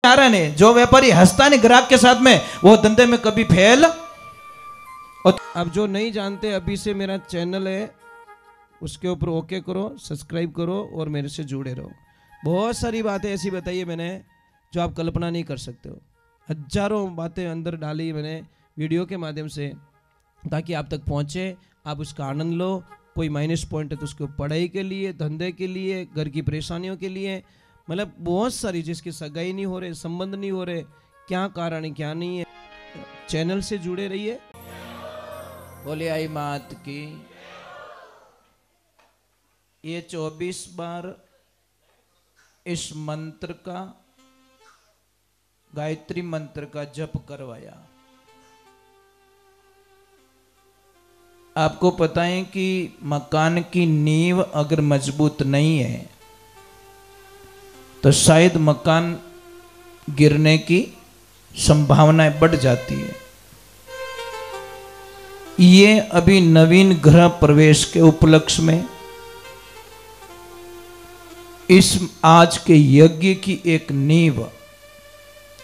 कारण है जो व्यापारी हंसता नहीं ग्राहक के साथ में, वो धंधे में कभी फेल। और अब जो नहीं जानते, अभी से मेरा चैनल है, उसके ऊपर ओके करो, सब्सक्राइब करो और मेरे से जुड़े रहो। बहुत सारी बातें ऐसी बताई है मैंने जो आप कल्पना नहीं कर सकते हो। हजारों बातें अंदर डाली मैंने वीडियो के माध्यम से, ताकि आप तक पहुंचे, आप उसका आनंद लो। कोई माइनस पॉइंट है तो उसको पढ़ाई के लिए, धंधे के लिए, घर की परेशानियों के लिए, मतलब बहुत सारी, जिसकी सगाई नहीं हो रहे, संबंध नहीं हो रहे, क्या कारण है क्या नहीं है। चैनल से जुड़े रहिए। बोले आई मात की। ये 24 बार इस मंत्र का, गायत्री मंत्र का जप करवाया। आपको पता है कि मकान की नींव अगर मजबूत नहीं है तो शायद मकान गिरने की संभावनाएं बढ़ जाती है। ये अभी नवीन गृह प्रवेश के उपलक्ष्य में इस आज के यज्ञ की एक नींव,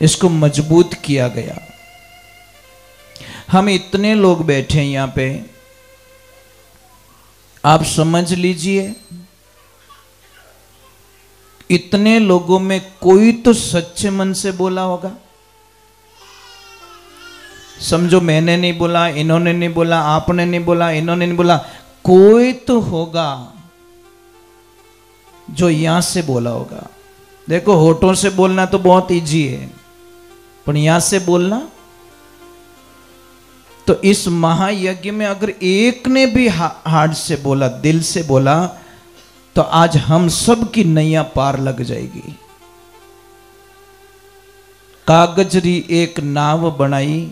इसको मजबूत किया गया। हम इतने लोग बैठे हैं यहां पे, आप समझ लीजिए इतने लोगों में कोई तो सच्चे मन से बोला होगा। समझो मैंने नहीं बोला, इन्होंने नहीं बोला, आपने नहीं बोला, इन्होंने नहीं बोला, कोई तो होगा जो यहां से बोला होगा। देखो होठों से बोलना तो बहुत इजी है, पर यहां से बोलना, तो इस महायज्ञ में अगर एक ने भी हार्ट से बोला, दिल से बोला, तो आज हम सब की नैया पार लग जाएगी। कागजरी एक नाव बनाई,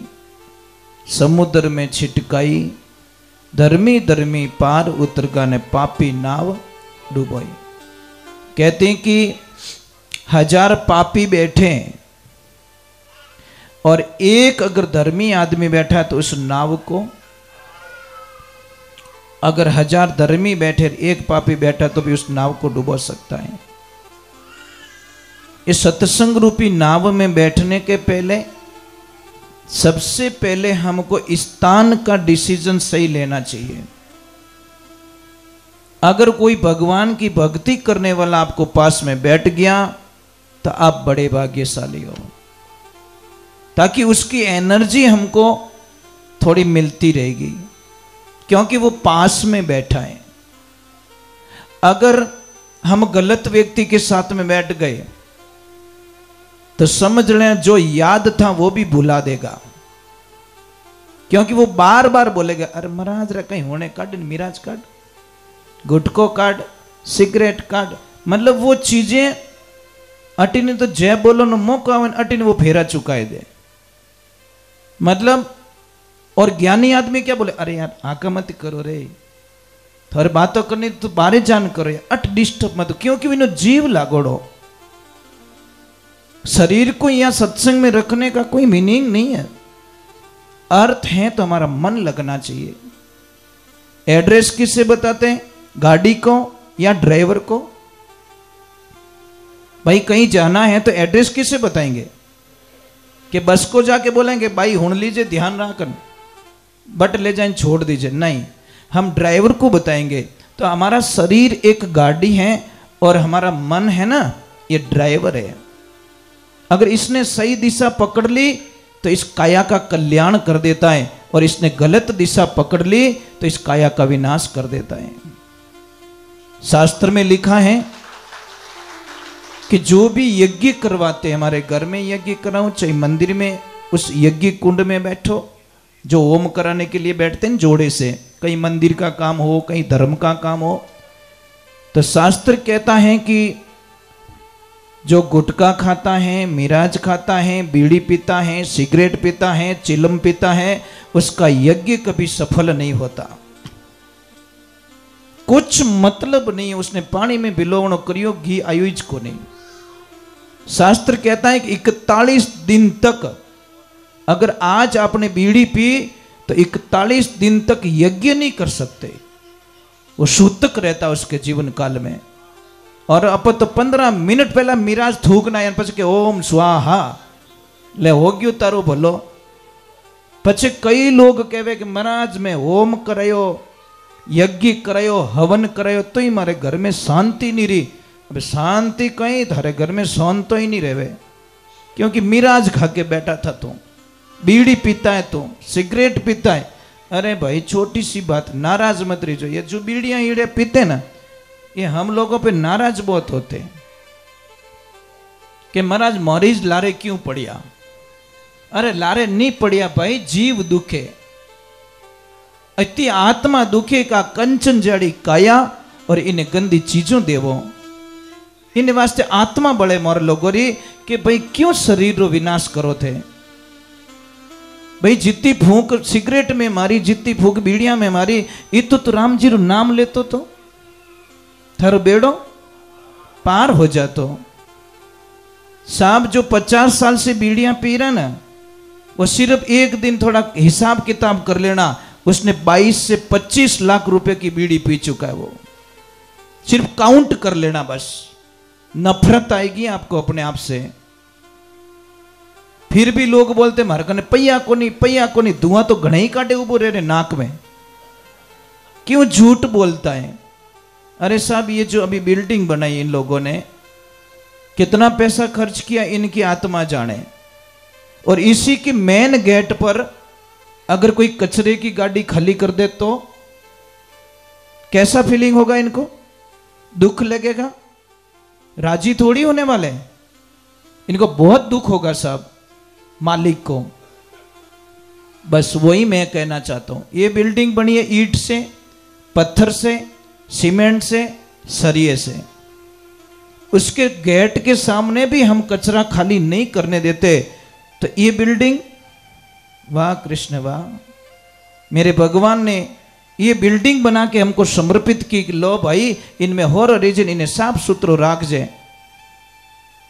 समुद्र में छिटकाई, धर्मी धर्मी पार उतर गा ने पापी नाव डुबोई। कहते हैं कि 1000 पापी बैठे और एक अगर धर्मी आदमी बैठा है तो उस नाव को, अगर 1000 धर्मी बैठे एक पापी बैठा तो भी उस नाव को डुबो सकता है। इस सत्संग रूपी नाव में बैठने के पहले सबसे पहले हमको स्थान का डिसीजन सही लेना चाहिए। अगर कोई भगवान की भक्ति करने वाला आपको पास में बैठ गया तो आप बड़े भाग्यशाली हो, ताकि उसकी एनर्जी हमको थोड़ी मिलती रहेगी, क्योंकि वो पास में बैठा है। अगर हम गलत व्यक्ति के साथ में बैठ गए तो समझ लें जो याद था वो भी भुला देगा, क्योंकि वो बार बार बोलेगा, अरे महाराज रे कहीं होने काट, मिराज काट, गुटको काट, सिगरेट काट, मतलब वो चीजें अटिने तो जय बोलो न मौका अटिने वो फेरा चुकाए दे। मतलब और ज्ञानी आदमी क्या बोले, अरे यार आका मत करो रे, थारे बातों करनी तो बारे जान करो, अट डिस्टर्ब मत, क्योंकि इनो जीव लागोड़ो। शरीर को यहां सत्संग में रखने का कोई मीनिंग नहीं है। अर्थ है तो हमारा मन लगना चाहिए। एड्रेस किससे बताते हैं, गाड़ी को या ड्राइवर को? भाई कहीं जाना है तो एड्रेस किससे बताएंगे? कि बस को जाके बोलेंगे भाई हुण लीजिए ध्यान रखकर बट ले जाए छोड़ दीजिए? नहीं, हम ड्राइवर को बताएंगे। तो हमारा शरीर एक गाड़ी है और हमारा मन है ना, ये ड्राइवर है। अगर इसने सही दिशा पकड़ ली तो इस काया का कल्याण कर देता है, और इसने गलत दिशा पकड़ ली तो इस काया का विनाश कर देता है। शास्त्र में लिखा है कि जो भी यज्ञ करवाते हैं, हमारे घर में यज्ञ कराओ चाहे मंदिर में, उस यज्ञ कुंड में बैठो, जो होम कराने के लिए बैठते हैं जोड़े से, कहीं मंदिर का काम हो, कहीं धर्म का काम हो, तो शास्त्र कहता है कि जो गुटखा खाता है, मिराज खाता है, बीड़ी पीता है, सिगरेट पीता है, चिलम पीता है, उसका यज्ञ कभी सफल नहीं होता। कुछ मतलब नहीं, उसने पानी में बिलोवणो करियो, घी आयुज को नहीं। शास्त्र कहता है कि 41 दिन तक, अगर आज आपने बीड़ी पी तो 41 दिन तक यज्ञ नहीं कर सकते, वो सूतक रहता उसके जीवन काल में। और अप तो 15 मिनट पहला मिराज थूकना है પછી કે ઓમ સ્વાહા ले हो गयो तारो भलो। પછી कई लोग कहे कि महाराज मैं होम करायो, यज्ञ करायो, हवन करायो तो ही मारे घर में शांति नहीं रही। अब शांति कहीं थारे घर में सौन तो ही नहीं रहे, क्योंकि मिराज खा के बैठा था तू, बीड़ी पीता है तू, सिगरेट पीता है। अरे भाई छोटी सी बात, नाराज मत रही। ये जो बीड़ियां ईड़े पीते ना, ये हम लोगों पे नाराज बहुत होते कि महाराज मरीज लारे क्यों पड़िया। अरे लारे नहीं पड़िया भाई, जीव दुखे, अति आत्मा दुखे का कंचन जड़ी काया और इन्हें गंदी चीजों देवो। इन वास्ते आत्मा बड़े मोर लोगों री कि भाई क्यों शरीर रो विनाश करो थे। भाई जितनी फूंक सिगरेट में मारी, जितनी फूंक बीड़िया में मारी, इतो तो राम जी रो नाम लेतो तो थारो बेड़ो पार हो जातो। साहब जो 50 साल से बीड़ियां पी रहा ना, वो सिर्फ एक दिन थोड़ा हिसाब किताब कर लेना, उसने 22 से 25 लाख रुपए की बीड़ी पी चुका है। वो सिर्फ काउंट कर लेना बस, नफरत आएगी आपको अपने आप से। फिर भी लोग बोलते मारे कने पैया को नहीं, धुआं तो घना ही काटे उबो रे नाक में, क्यों झूठ बोलता है। अरे साहब ये जो अभी बिल्डिंग बनाई इन लोगों ने, कितना पैसा खर्च किया इनकी आत्मा जाने। और इसी की मेन गेट पर अगर कोई कचरे की गाड़ी खाली कर दे तो कैसा फीलिंग होगा इनको, दुख लगेगा, राजी थोड़ी होने वाले, इनको बहुत दुख होगा साहब मालिक को। बस वही मैं कहना चाहता हूं। ये बिल्डिंग बनी है ईंट से, पत्थर से, सीमेंट से, सरिये से। उसके गेट के सामने भी हम कचरा खाली नहीं करने देते, तो ये बिल्डिंग, वाह कृष्ण वाह, मेरे भगवान ने ये बिल्डिंग बना के हमको समर्पित की कि लो भाई इनमें होर रीजन, इन्हें साफ सुथरो राख जे।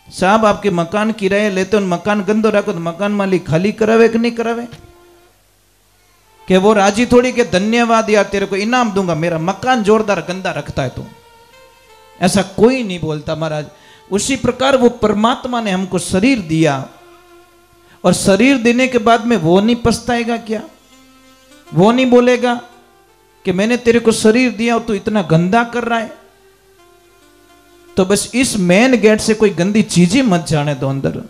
साहब आपके मकान किराए लेते हो, मकान गंदो रखो तो मकान मालिक खाली करावे कि नहीं करावे? कि वो राजी थोड़ी के धन्यवाद यार तेरे को इनाम दूंगा, मेरा मकान जोरदार गंदा रखता है तू, ऐसा कोई नहीं बोलता महाराज। उसी प्रकार वो परमात्मा ने हमको शरीर दिया, और शरीर देने के बाद में वो नहीं पछताएगा क्या? वो नहीं बोलेगा कि मैंने तेरे को शरीर दिया और तू इतना गंदा कर रहा है? तो बस इस मेन गेट से कोई गंदी चीजें मत जाने दो अंदर।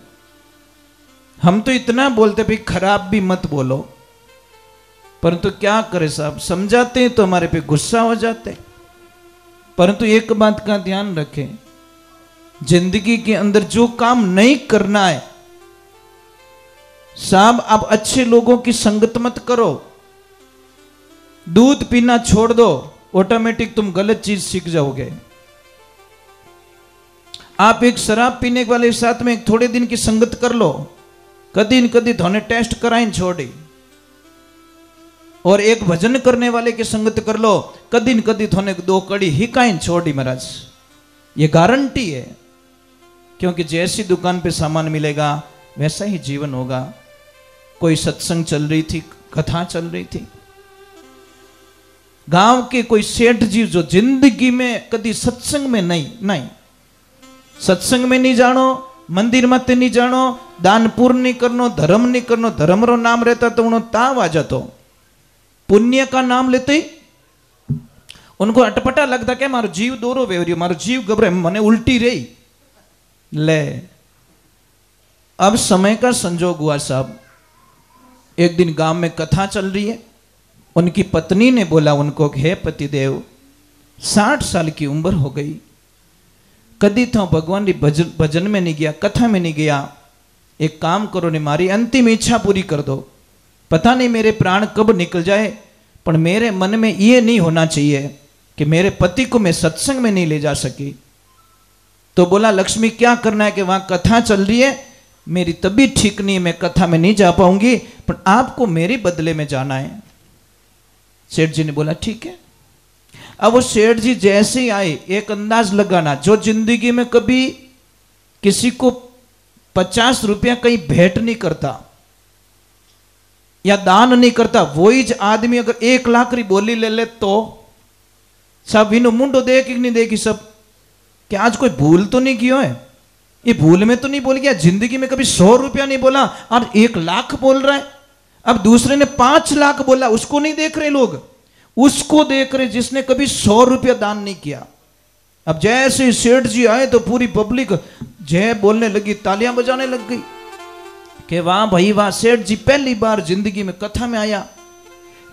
हम तो इतना बोलते भाई खराब भी मत बोलो, परंतु क्या करे साहब, समझाते हैं तो हमारे पे गुस्सा हो जाते। परंतु एक बात का ध्यान रखें, जिंदगी के अंदर जो काम नहीं करना है साहब, आप अच्छे लोगों की संगत मत करो, दूध पीना छोड़ दो, ऑटोमेटिक तुम गलत चीज सीख जाओगे। आप एक शराब पीने वाले के साथ में थोड़े दिन की संगत कर लो, कदी न कदी थोने टेस्ट कराइन छोड़ी। और एक भजन करने वाले की संगत कर लो, कदी न कदी थोने 2 कड़ी हिकाइन छोड़ी महाराज, ये गारंटी है। क्योंकि जैसी दुकान पे सामान मिलेगा वैसा ही जीवन होगा। कोई सत्संग चल रही थी, कथा चल रही थी, गांव के कोई सेठ जी जो जिंदगी में कदी सत्संग में नहीं सत्संग में नहीं जानो, मंदिर मत नहीं जानो, दानपुर नहीं करनो, धर्म नहीं करनो, धर्म रो नाम रहता तो उन्होंने ताव आ जातो, पुण्य का नाम लेते ही उनको अटपटा लगता क्या मारो जीव दोरो वेवरियो, मारो जीव घबरे, मने उल्टी रही। ले अब समय का संजोग हुआ साहब, एक दिन गांव में कथा चल रही है, उनकी पत्नी ने बोला उनको, हे पतिदेव 60 साल की उम्र हो गई, कदी तो भगवान की भजन में नहीं गया, कथा में नहीं गया, एक काम करो ने मारी अंतिम इच्छा पूरी कर दो। पता नहीं मेरे प्राण कब निकल जाए, पर मेरे मन में ये नहीं होना चाहिए कि मेरे पति को मैं सत्संग में नहीं ले जा सकी। तो बोला लक्ष्मी क्या करना है कि वहां कथा चल रही है, मेरी तबीयत ठीक नहीं है, मैं कथा में नहीं जा पाऊंगी, पर आपको मेरे बदले में जाना है। सेठ जी ने बोला ठीक है। अब वो सेठ जी जैसे ही आए, एक अंदाज लगाना, जो जिंदगी में कभी किसी को 50 रुपया कहीं भेंट नहीं करता या दान नहीं करता, वही आदमी अगर 1 लाख री बोली ले ले तो सब इनो मुंडो देख नहीं देखी सब कि आज कोई भूल तो नहीं किया है, ये भूल में तो नहीं बोल गया, जिंदगी में कभी 100 रुपया नहीं बोला और 1 लाख बोल रहा है। अब दूसरे ने 5 लाख बोला, उसको नहीं देख रहे लोग, उसको देख रहे जिसने कभी 100 रुपया दान नहीं किया। अब जैसे सेठ जी आए तो पूरी पब्लिक जय बोलने लगी, तालियां बजाने लग गई कि वाह भाई वाह, सेठ जी पहली बार जिंदगी में कथा में आया।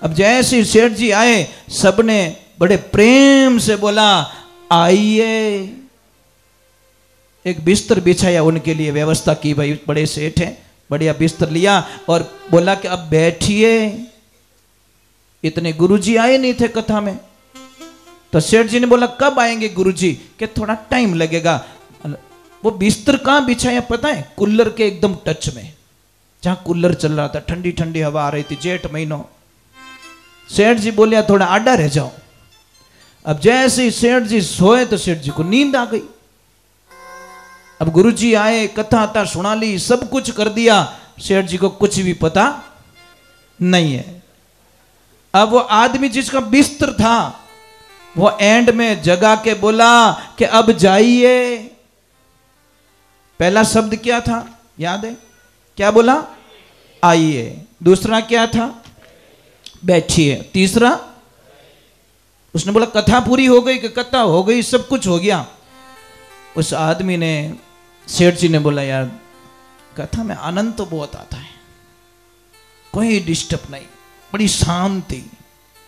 अब जैसे सेठ जी आए, सबने बड़े प्रेम से बोला आइए। एक बिस्तर बिछाया उनके लिए, व्यवस्था की, भाई बड़े सेठ हैं, बढ़िया बिस्तर लिया और बोला कि अब बैठिए। इतने गुरुजी आए नहीं थे कथा में, तो सेठ जी ने बोला कब आएंगे गुरुजी, कि थोड़ा टाइम लगेगा। वो बिस्तर कहां बिछाया पता है? कूलर के एकदम टच में, जहां कूलर चल रहा था, ठंडी ठंडी हवा आ रही थी, जेठ महीनों। सेठ जी बोलिया थोड़ा आडा रह जाओ। अब जैसे ही सेठ जी सोए तो सेठ जी को नींद आ गई। अब गुरुजी आए, कथा था सुना ली, सब कुछ कर दिया, सेठ जी को कुछ भी पता नहीं है। अब वो आदमी जिसका बिस्तर था वो एंड में जगा के बोला कि अब जाइए। पहला शब्द क्या था याद है? क्या बोला? आइए। दूसरा क्या था? बैठिए। तीसरा उसने बोला कथा पूरी हो गई, कि कथा हो गई, सब कुछ हो गया। उस आदमी ने, सेठ जी ने बोला यार कथा में आनंद तो बहुत आता है, कोई डिस्टर्ब नहीं, बड़ी शांति,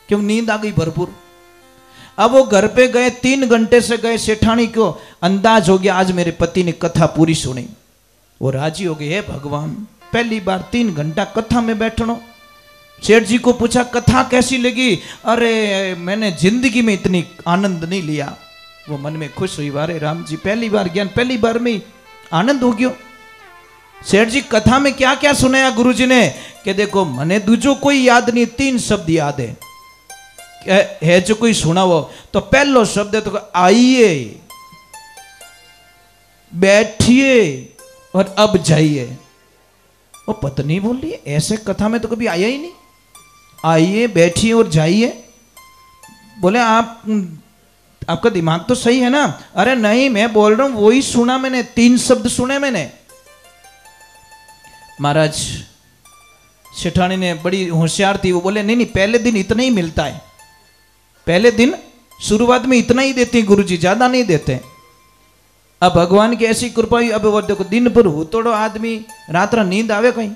क्यों नींद आ गई भरपूर। अब वो घर पे गए, 3 घंटे से गए, सेठानी को अंदाज हो गया आज मेरे पति ने कथा पूरी सुनी। वो राजी हो गए, हे भगवान पहली बार 3 घंटा कथा में बैठनो। सेठ जी को पूछा कथा कैसी लगी? अरे मैंने जिंदगी में इतनी आनंद नहीं लिया। वो मन में खुश हुई, वारे राम जी पहली बार ज्ञान, पहली बार में आनंद हो गयो। सेठ जी कथा में क्या क्या सुनाया गुरुजी ने? कि देखो मने दूजो कोई याद नहीं, 3 शब्द याद है जो कोई सुना वो। तो पहलो शब्द है तो आइए, बैठिए और अब जाइए। वो पत्नी बोल रही है ऐसे कथा में तो कभी आया ही नहीं, आइए बैठिए और जाइए। बोले आपका दिमाग तो सही है ना? अरे नहीं मैं बोल रहा हूं वही सुना मैंने, 3 शब्द सुने मैंने। महाराज सेठानी ने बड़ी होशियार थी, वो बोले नहीं नहीं पहले दिन इतना ही मिलता है, पहले दिन शुरुआत में इतना ही देते हैं गुरुजी, ज्यादा नहीं देते। अब भगवान की ऐसी कृपा हुई, अब वो देखो दिन भर हो तोड़ो आदमी, रात रात नींद आवे कहीं।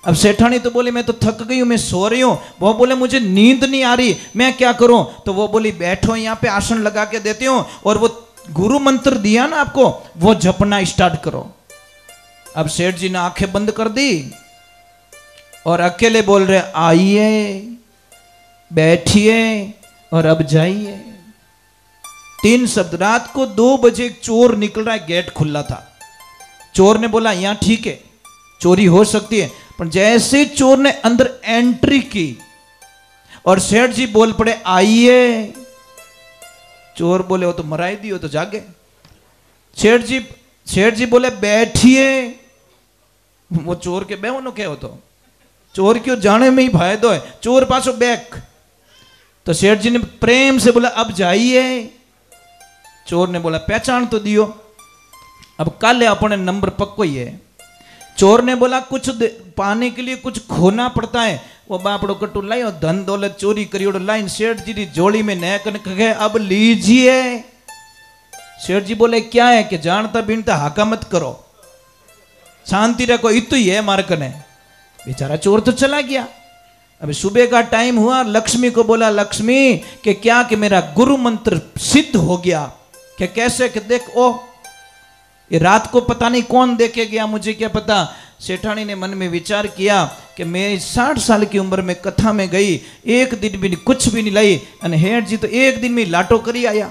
अब सेठानी तो बोली मैं तो थक गई हूं, मैं सो रही हूं। वो बोले मुझे नींद नहीं आ रही, मैं क्या करूं? तो वो बोली बैठो यहाँ पे, आसन लगा के देती हूं, और वो गुरु मंत्र दिया ना आपको, वो जपना स्टार्ट करो। अब सेठ जी ने आंखें बंद कर दी और अकेले बोल रहे आइए, बैठिए और अब जाइए। 3 शब्द। रात को 2 बजे एक चोर निकल रहा है, गेट खुला था। चोर ने बोला यहां ठीक है चोरी हो सकती है, पर जैसे चोर ने अंदर एंट्री की और सेठ जी बोल पड़े आइए, चोर बोले वो तो मराई दी, हो तो जागे। सेठ जी बोले बैठिए, वो चोर के बेवनो क्या हो, तो चोर क्यों जाने में ही फायदो है, चोर पासो बैक। तो सेठ जी ने प्रेम से बोला अब जाइए। चोर ने बोला पहचान तो दियो, अब कल अपने नंबर पक्को ही है। चोर ने बोला कुछ पाने के लिए कुछ खोना पड़ता है। वो बापड़ो कटू लाई और धन दौलत चोरी करी और लाइन सेठ जी की जोड़ी में नया कन कहे अब लीजिए। सेठ जी बोले क्या है? कि जानता बीनता हाका मत करो, शांति रखो, इतु ही है मार कने। बेचारा चोर तो चला गया। अभी सुबह का टाइम हुआ, लक्ष्मी को बोला लक्ष्मी कि क्या कि मेरा गुरु मंत्र सिद्ध हो गया। कि कैसे? कि देख ओ ये रात को पता नहीं कौन देके गया, मुझे क्या पता। सेठानी ने मन में विचार किया कि मैं 60 साल की उम्र में कथा में गई, एक दिन भी कुछ भी नहीं लाई, और हेठ जी तो एक दिन में लाटो करी आया।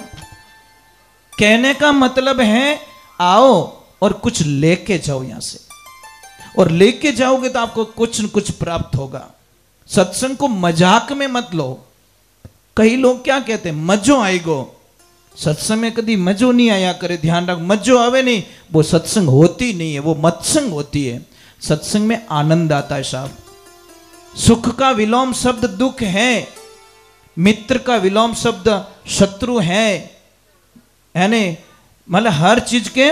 कहने का मतलब है आओ और कुछ लेके जाओ यहां से, और लेके जाओगे तो आपको कुछ न कुछ प्राप्त होगा। सत्संग को मजाक में मत लो। कई लोग क्या कहते हैं मजो आएगो, सत्संग में कभी मजो नहीं आया करे, ध्यान रख मजो आवे नहीं, वो सत्संग होती नहीं है, वो मत्संग होती है। सत्संग में आनंद आता है साहब। सुख का विलोम शब्द दुख है, मित्र का विलोम शब्द शत्रु है, है नहीं, मतलब हर चीज के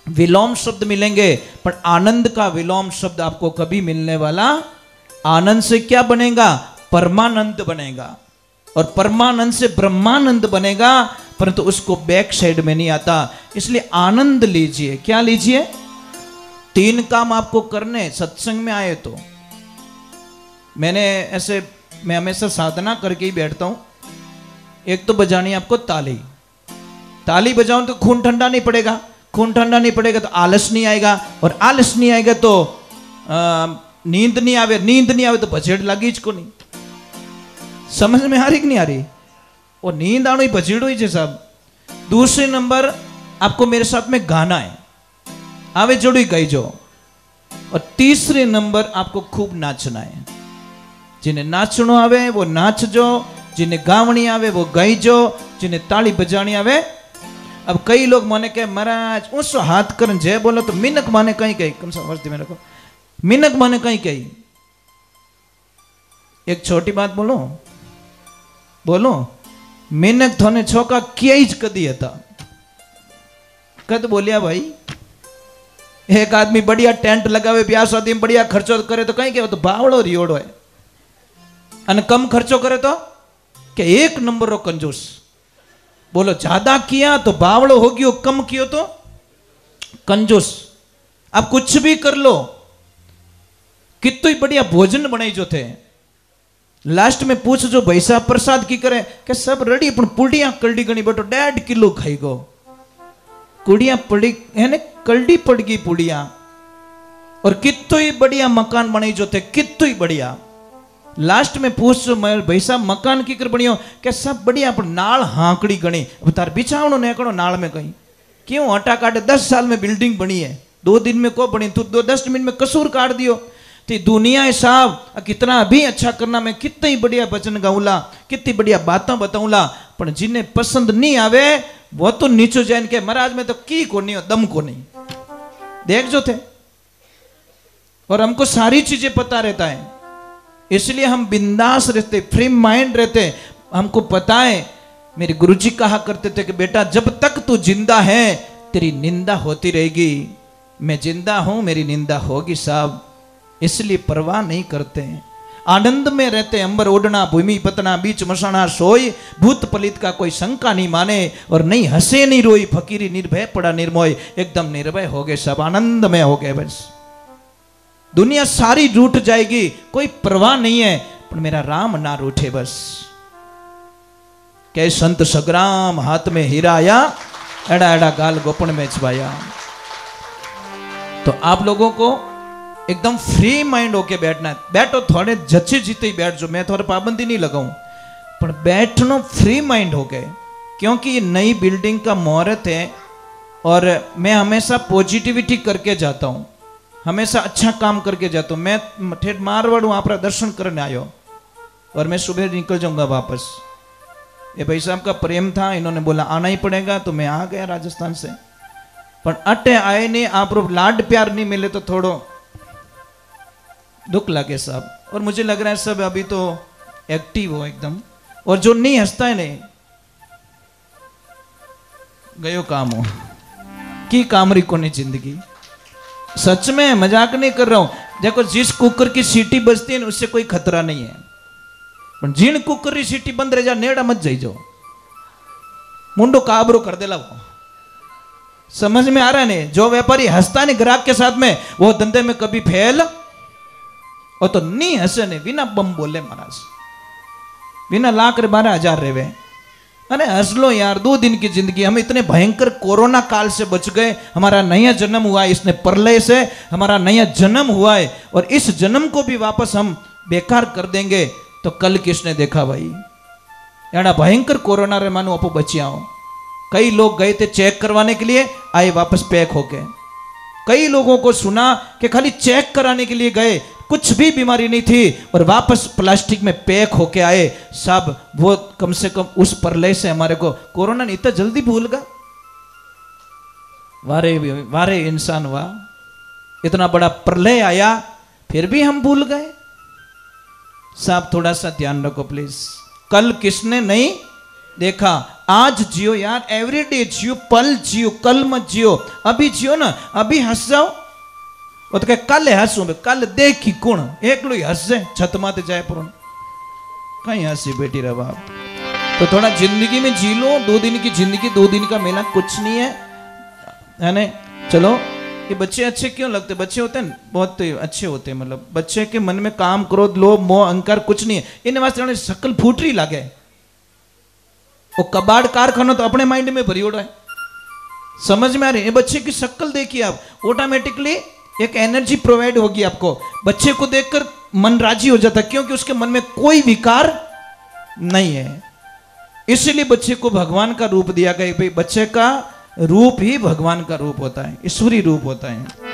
विलोम शब्द मिलेंगे, पर आनंद का विलोम शब्द आपको कभी मिलने वाला। आनंद से क्या बनेगा? परमानंद बनेगा, और परमानंद से ब्रह्मानंद बनेगा, परंतु उसको बैक साइड में नहीं आता। इसलिए आनंद लीजिए। क्या लीजिए? 3 काम आपको करने, सत्संग में आए तो। मैं हमेशा साधना करके ही बैठता हूं। एक तो बजानी आपको ताली। ताली बजाऊं तो खून ठंडा नहीं पड़ेगा, खून ठंडा नहीं पड़ेगा तो आलस नहीं आएगा, और आलस नहीं आएगा तो नींद नहीं आवे, नींद नहीं आवे तो बजेड़ लगी को नहीं। समझ में आ रही कि नहीं आ रही? और नींद आनो ही बजेड़ो ही साहब। दूसरे नंबर आपको मेरे साथ में गाना है, आवे जोड़ी गई जो। और तीसरे नंबर आपको खूब नाचना है। जिन्हें नाचनो आवे वो नाच जो, जिन्हें गावनी आवे वो गाई जो, जिन्हें ताली बजानी आवे। अब कई लोग माने के महाराज उस हाथ करन जय बोलो तो मिनक माने कहीं कहीं, कम से वर्ष में रखो, मिनक माने कहीं कहीं। एक छोटी बात बोलो, बोलो मिनक थोने छोका किया ही कदी था। कद बोलिया भाई, एक आदमी बढ़िया टेंट लगावे, ब्याह शादी में बढ़िया खर्चो करे तो कहीं के तो बावड़ो रियोड़ो है, अन कम खर्चो करे तो के 1 नंबर रो कंजूस। बोलो ज्यादा किया तो बावड़ो हो गयो, कम कियो तो कंजूस। आप कुछ भी कर लो, कितनी बढ़िया भोजन बनाई जो थे, लास्ट में पूछ जो भाई साहब प्रसाद की करे के सब रेडी, पण पुड़िया कलडी गणी बेटो 1.5 किलो खाई गो। कुड़िया पड़ी है ने, कलडी पड़ गई पुड़िया। और कितनी ही बढ़िया मकान बनाई जो थे, कितनी ही बढ़िया। लास्ट में पूछ जो भाई साहब मकान की कर बनियो के सब बढ़िया, पर नाल हाकड़ी गणी। अब तार बिछावनो नेकड़ो नाल में कहीं क्यों हटा काटे? 10 साल में बिल्डिंग बनी है, 2 दिन में को बनी, तू 10 मिनट में कसूर काट दियो। तो दुनिया है साहब, कितना भी अच्छा करना, मैं कितनी बढ़िया वचन गाऊला, कितनी बढ़िया बातें बताऊला, पर जिन्हें पसंद नहीं आवे वो तो नीचो जान के महाराज में तो की को नहीं हो, दम को नहीं। देख जो थे। और हमको सारी चीजें पता रहता है, इसलिए हम बिंदास रहते, फ्री माइंड रहते। हमको पता है, मेरे गुरुजी कहा करते थे कि बेटा जब तक तू जिंदा है तेरी निंदा होती रहेगी। मैं जिंदा हूं, मेरी निंदा होगी साहब, इसलिए परवाह नहीं करते हैं, आनंद में रहते। अंबर ओढ़ना, भूमि पतना, बीच मसाना सोई, भूत पलित का कोई शंका नहीं माने, और नहीं हंसे नहीं रोई, फकीरी निर्भय पड़ा निर्मोय, एकदम निर्भय हो गए, सब आनंद में हो गए। बस दुनिया सारी रूठ जाएगी, कोई परवाह नहीं है, पर मेरा राम ना रूठे। बस के संत सग्राम हाथ में हीरा आया, एड़ा एड़ा गाल गोपन में छवाया। तो आप लोगों को एकदम फ्री माइंड होके बैठना है। बैठो, थोड़े जच्चे जीते ही बैठ जो, मैं थोड़ा पाबंदी नहीं लगाऊं, पर बैठनो फ्री माइंड हो गए, क्योंकि ये नई बिल्डिंग का मुहूर्त है। और मैं हमेशा पॉजिटिविटी करके जाता हूं, हमेशा अच्छा काम करके जाता हूं। मैं ठेठ मारवाड़ हूं, आपका दर्शन करने आयो, और मैं सुबह निकल जाऊंगा वापस। ये भाई साहब का प्रेम था, इन्होंने बोला आना ही पड़ेगा, तो मैं आ गया राजस्थान से। पर अटे आए नहीं, आप लाड प्यार नहीं मिले तो थोड़ो दुख लगे साहब। और मुझे लग रहा है सब अभी तो एक्टिव हो एकदम, और जो नहीं हंसता है नहीं गयो काम हो की कामरी को नहीं जिंदगी। सच में मजाक नहीं कर रहा हूं। देखो जिस कुकर की सीटी बजती है ना, उससे कोई खतरा नहीं है, पर जिन कुकर की सीटी बंद रह जा नेड़ा मत जाइजो, मुंडो काबरो कर देला वो। समझ में आ रहा है नहीं? जो व्यापारी हंसता नहीं ग्राहक के साथ में, वो धंधे में कभी फेल, और तो नहीं हंसे नहीं, बिना बम बोले महाराज, बिना लाख रे 12,000 रेवे। अरे हंस लो यार, 2 दिन की जिंदगी। हम इतने भयंकर कोरोना काल से बच गए, हमारा नया जन्म हुआ है, इसने प्रलय से हमारा नया जन्म हुआ है, और इस जन्म को भी वापस हम बेकार कर देंगे तो कल किसने देखा भाई? एड़ा भयंकर कोरोना रे मानो आपो बचिया हो। कई लोग गए थे चेक करवाने के लिए, आए वापस पैक होके। कई लोगों को सुना कि खाली चेक कराने के लिए गए, कुछ भी बीमारी नहीं थी, और वापस प्लास्टिक में पैक होके आए सब। वो कम से कम उस प्रलय से हमारे को कोरोना इतना जल्दी भूल गया। वारे वारे इंसान, वाह, इतना बड़ा प्रलय आया फिर भी हम भूल गए साहब। थोड़ा सा ध्यान रखो प्लीज। कल किसने नहीं देखा, आज जियो यार, एवरीडे जियो, पल जियो, कल मत जियो, अभी जियो ना, अभी हंस जाओ। वो तो कहे कल हंसू, कल देखी कुण एकलो ही हंस जाए, छत माते जाए पुरन कहीं हंसी बेटी रे बाप। तो थोड़ा जिंदगी में जी लो, 2 दिन की जिंदगी, 2 दिन का मेला कुछ नहीं है ना। चलो, ये बच्चे अच्छे क्यों लगते? बच्चे होते हैं बहुत अच्छे होते हैं, मतलब बच्चे के मन में काम, क्रोध, लोभ, मोह, अहंकार कुछ नहीं है। इन वास्ते शकल फूटरी लागे। वो कबाड़ कारखाना तो अपने माइंड में भरी उड़ा है, समझ में आ रही है? बच्चे की शक्ल देखिए आप, ऑटोमेटिकली एक एनर्जी प्रोवाइड होगी आपको। बच्चे को देखकर मन राजी हो जाता है, क्योंकि उसके मन में कोई विकार नहीं है। इसलिए बच्चे को भगवान का रूप दिया गया। भाई बच्चे का रूप ही भगवान का रूप होता है, ईश्वरी रूप होता है।